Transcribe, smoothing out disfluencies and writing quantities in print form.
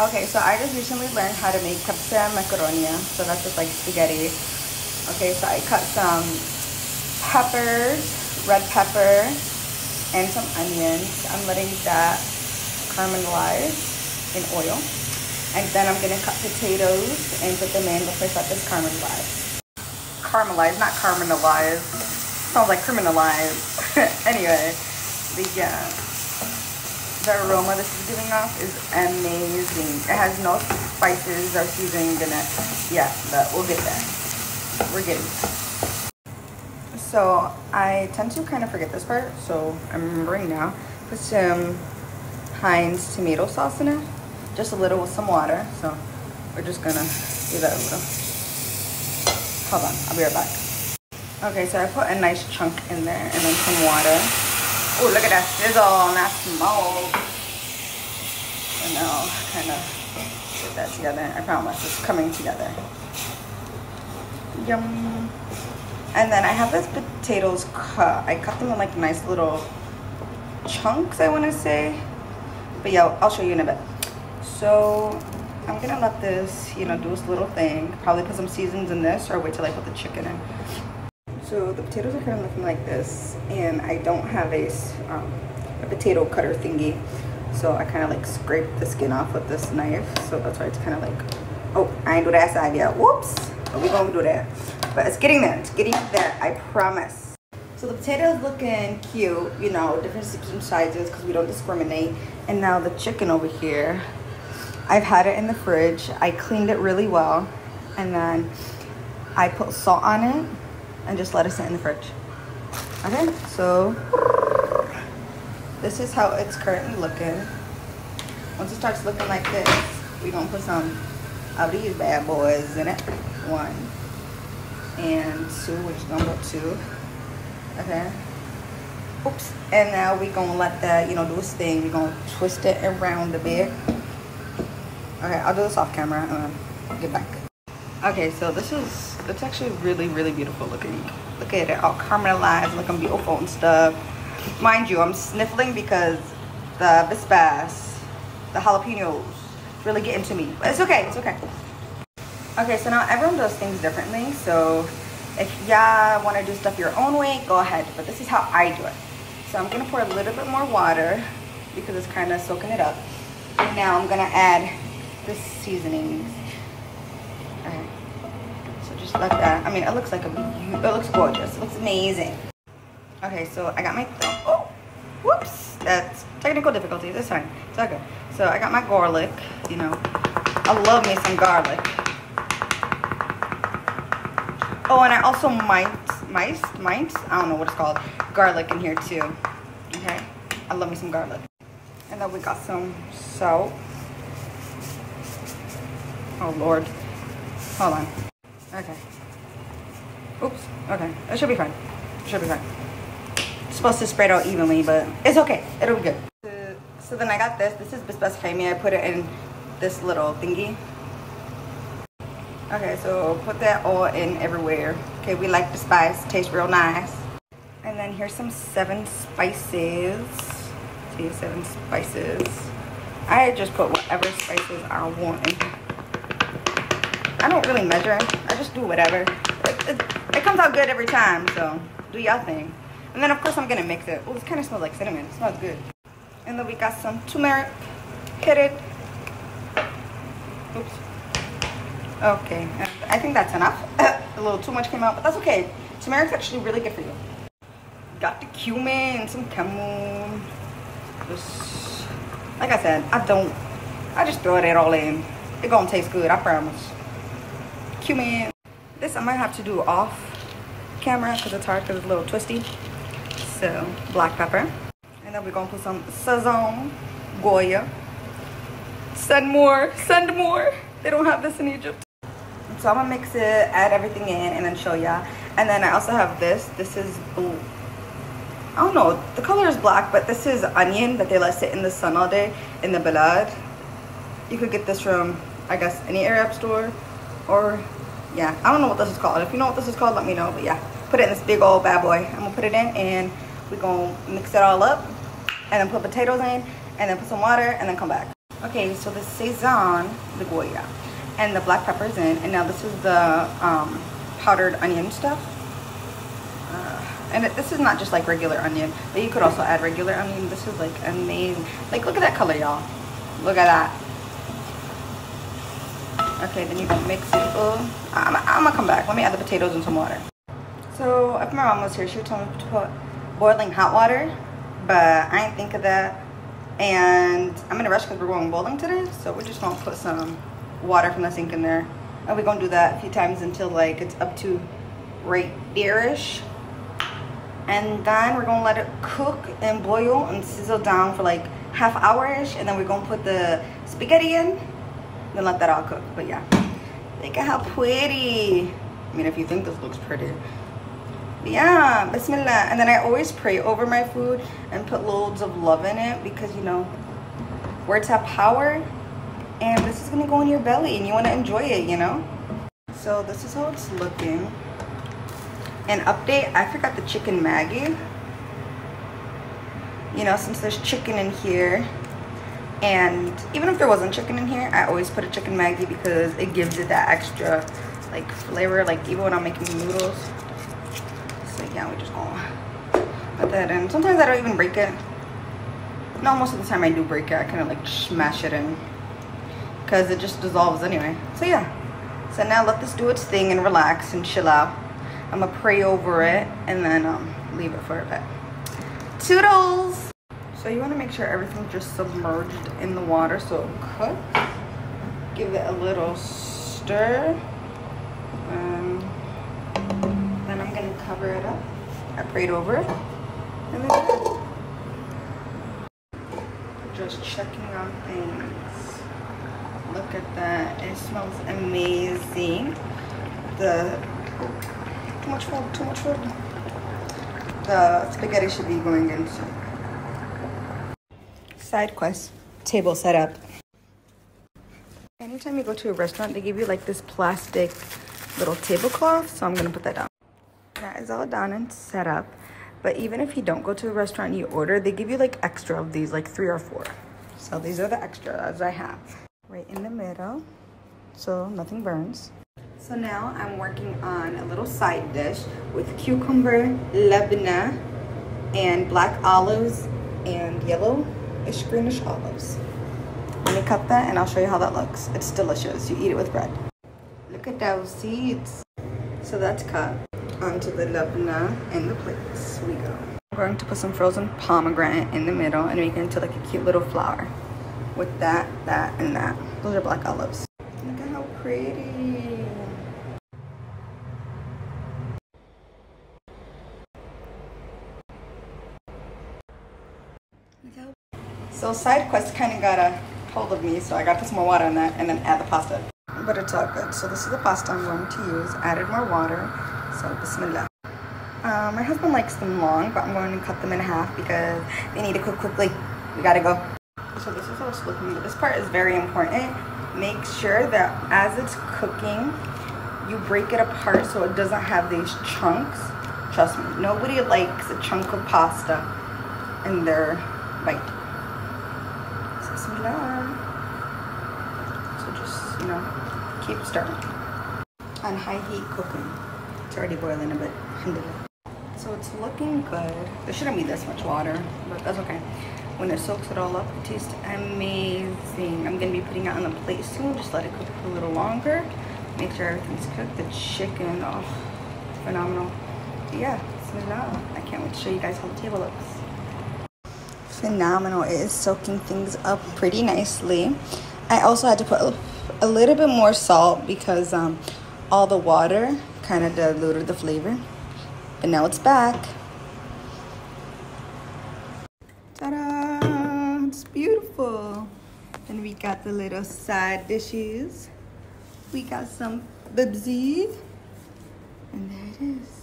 Okay, so I just recently learned how to make Kabsa Macarona. So that's just like spaghetti. Okay, so I cut some peppers, red pepper, and some onions. I'm letting that caramelize in oil. And then I'm gonna cut potatoes and put them in the place that is caramelized. Caramelized, not caramelized. Sounds like criminalized. Anyway, the aroma this is giving off is amazing. It has no spices or seasoning in it. Yeah, but we'll get there. We're getting there. So I tend to kind of forget this part, so I'm remembering now. Put some Heinz tomato sauce in it. Just a little with some water. So we're just gonna do that a little. Hold on, I'll be right back. Okay, so I put a nice chunk in there and then some water. Oh, look at that sizzle and that smoke. And now kind of get that together. I promise it's coming together. Yum. And then I have these potatoes cut. I cut them in like nice little chunks, I want to say. But yeah, I'll show you in a bit. So I'm gonna let this, do its little thing. Probably put some seasons in this or wait till I put the chicken in. So the potatoes are kind of looking like this, and I don't have a potato cutter thingy, so I kind of like scrape the skin off with this knife. So that's why it's kind of like, oh, I ain't do that side yet. Whoops, but we're gonna do that. But it's getting there. It's getting there. I promise. So the potatoes looking cute, different sizes because we don't discriminate. And now the chicken over here, I've had it in the fridge. I cleaned it really well, and then I put salt on it and just let it sit in the fridge. Okay, so this is how it's currently looking. Once it starts looking like this, we're gonna put some of these bad boys in it. 1 and 2, we're just gonna put 2. Okay. Oops. And now we're gonna let that, do its thing. We're gonna twist it around a bit. Okay, I'll do this off camera and then I'll get back. Okay, so it's actually really, really beautiful looking. Look at it, all caramelized, looking beautiful and stuff. Mind you, I'm sniffling because the vispas, the jalapenos, really getting to me. But it's okay, it's okay. Okay, so now everyone does things differently. So if y'all want to do stuff your own way, go ahead. But this is how I do it. So I'm gonna pour a little bit more water because it's kind of soaking it up. And now I'm gonna add the seasonings. Okay. So just like that. I mean, it looks like it looks gorgeous. It looks amazing. Okay, so I got my, oh, whoops. That's technical difficulties. It's fine. It's all good. So I got my garlic, I love me some garlic. Oh, and I also miced, I don't know what it's called, garlic in here too. Okay, I love me some garlic. And then we got some salt. Oh Lord, hold on. Okay. Oops. Okay, it should be fine. It should be fine. It's supposed to spread out evenly, but it's okay. It'll be good. So then I got this. This is Bispas Jaime. I put it in this little thingy. Okay, so put that all in everywhere. Okay, we like the spice. Tastes real nice. And then here's some 7 spices. See, 7 spices. I just put whatever spices I want in here. I don't really measure. I just do whatever. It comes out good every time, so do y'all thing. And then of course I'm gonna mix it. Oh, this kind of smells like cinnamon. It smells good. And then we got some turmeric. Hit it. Oops. Okay, I think that's enough. A little too much came out, but that's okay. Turmeric's actually really good for you. Got the cumin, some cumin. Just, like I said, I just throw it all in. It gonna taste good, I promise. Cumin. This I might have to do off camera because it's hard because it's a little twisty. So, black pepper. And then we're gonna put some sazon, Goya. Send more. They don't have this in Egypt. So I'm gonna mix it, add everything in, and then show ya. And then I also have this. This is blue. I don't know, the color is black, but this is onion that they let sit in the sun all day in the balad. You could get this from, I guess, any Arab store. Or, yeah, I don't know what this is called. If you know what this is called, let me know. But yeah, put it in this big old bad boy. I'm gonna put it in, and we're gonna mix it all up. And then put potatoes in, and then put some water, and then come back. Okay, so the Sazon, the Goya, and the black pepper's in, and now this is the powdered onion stuff. And this is not just like regular onion, but you could also add regular onion. This is like amazing. Like, look at that color, y'all. Look at that. Okay, then you can mix it. I'm gonna come back. Let me add the potatoes and some water. So if my mom was here, she would tell me to put boiling hot water, but I didn't think of that. And I'm in a rush because we're going bowling today, so we're just gonna put some water from the sink in there, and we're gonna do that a few times until like it's up to right there-ish. And then we're gonna let it cook and boil and sizzle down for like half hour-ish, and then we're gonna put the spaghetti in, then let that all cook. But yeah, look at how pretty. I mean, if you think this looks pretty. But yeah, bismillah. And then I always pray over my food and put loads of love in it, because you know, words have power, and this is gonna go in your belly and you wanna enjoy it, you know? So this is how it's looking. An update, I forgot the chicken Maggi. You know, since there's chicken in here, and even if there wasn't chicken in here, I always put a chicken Maggi because it gives it that extra like flavor, like even when I'm making noodles. So yeah, we just gonna put that in. Sometimes I don't even break it. No, most of the time I do break it. I kind of like smash it in because it just dissolves anyway. So yeah, so now let this do its thing and relax and chill out. I'm gonna pray over it and then leave it for a bit. Toodles! So you wanna make sure everything's just submerged in the water so it cooks. Give it a little stir. Then I'm gonna cover it up. I prayed over it. And then just checking on things. Look at that, it smells amazing. Too much food, too much food. The spaghetti should be going in soon. Side quest, table setup. Anytime you go to a restaurant, they give you like this plastic little tablecloth, so I'm gonna put that down. That is all done and set up. But even if you don't go to a restaurant and you order, they give you like extra of these, like 3 or 4. So these are the extras I have. Right in the middle, so nothing burns. So now I'm working on a little side dish with cucumber, labna, and black olives and yellowish greenish olives. Let me cut that and I'll show you how that looks. It's delicious. You eat it with bread. Look at those seeds. So that's cut onto the labna and the plates. We go. I'm going to put some frozen pomegranate in the middle and make it into like a cute little flower with that, and that. Those are black olives. Look at how pretty. So side quest kind of got a hold of me, so I got to put some more water in that and then add the pasta. But it's all good. So this is the pasta I'm going to use. Added more water, so bismillah. My husband likes them long, but I'm going to cut them in half because they need to cook quickly. We gotta go. So this is how it's looking. But this part is very important. Make sure that as it's cooking, you break it apart so it doesn't have these chunks. Trust me, nobody likes a chunk of pasta in their bite. So just, you know, keep stirring. On high heat cooking. It's already boiling a bit. Alhamdulillah. So it's looking good. There shouldn't be this much water, but that's okay. When it soaks it all up, it tastes amazing. I'm gonna be putting it on the plate soon. Just let it cook a little longer. Make sure everything's cooked. The chicken, oh, phenomenal. Yeah, bismillah. I can't wait to show you guys how the table looks. Phenomenal. It is soaking things up pretty nicely. I also had to put a little bit more salt because all the water kind of diluted the flavor. But now it's back. Ta-da! It's beautiful. And we got the little side dishes. We got some bibsy. And there it is.